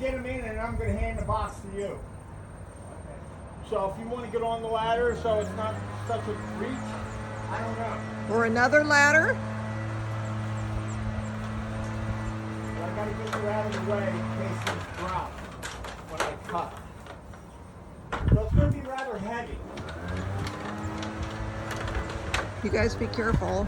get them in, and I'm going to hand the box to you. So if you want to get on the ladder so it's not such a reach, I don't know. Or another ladder? But I got to get you out of the way in case these drop when I cut. So it's going to be rather heavy. You guys be careful.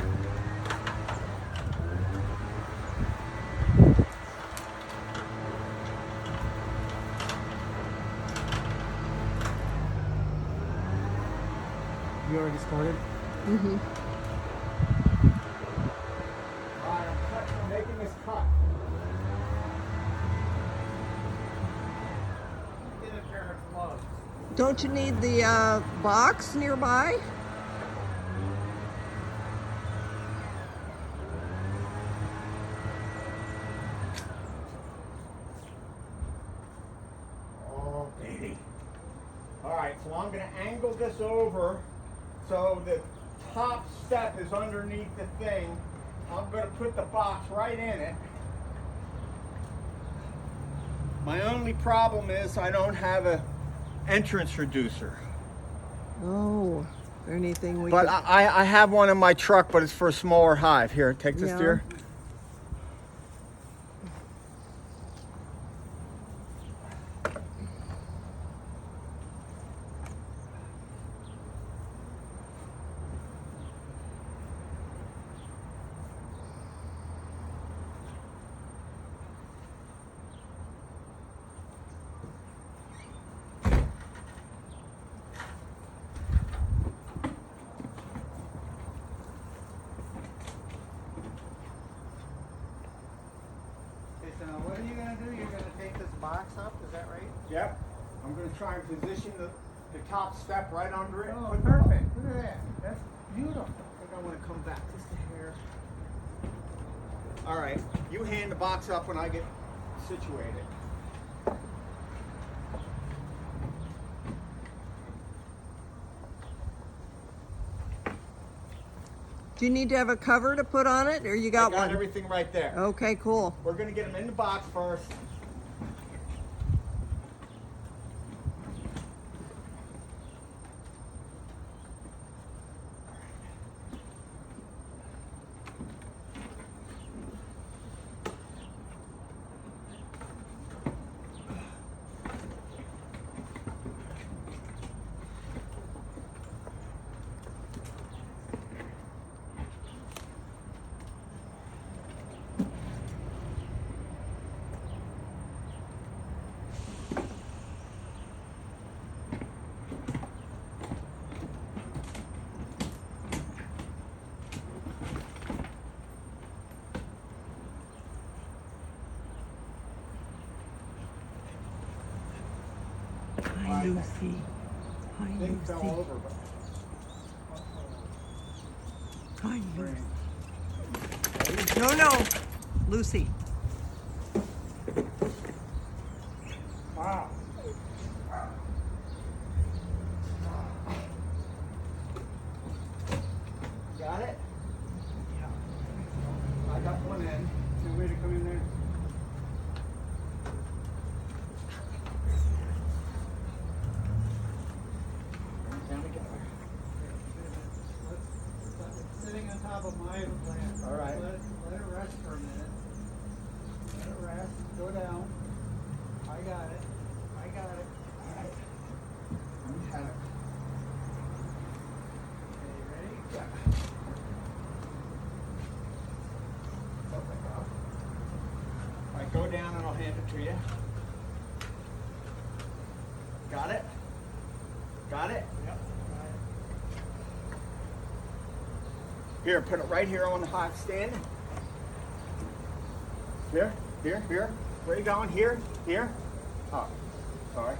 You already started? Mm-hmm. Alright, I'm making this cut. Get a pair of gloves. Don't you need the box nearby? Oh, baby. Alright, so I'm going to angle this over so the top step is underneath the thing. I'm going to put the box right in it. My only problem is I don't have a entrance reducer. Oh, anything we But could... I have one in my truck, but it's for a smaller hive. Here, take this, Yeah. dear. So now what are you going to do? You're going to take this box up, is that right? Yep. I'm going to try and position the top step right under it. Oh, Put the- perfect. Look at that. That's beautiful. I think I want to come back just a hair. All right, you hand the box up when I get situated. Do you need to have a cover to put on it, or you I got got one? everything right there. Okay, cool. We're going to get them in the box first. Hi, Lucy. Hi, Thing fell Lucy. over, but Hi, Lucy. No, no, Lucy. wow. Got it? I got one in. Is there a way to come in there? Down together. It's sitting on top of my plant. All right. Let it rest for a minute. Let it rest. Go down. I got it. I got it. All right. You have it. Okay, you ready? Yeah. All right, go down and I'll hand it to you. Got it? Got it? Yep. Here, put it right here on the hot stand. Here, here, here. Where are you going? Here, here. Oh, sorry.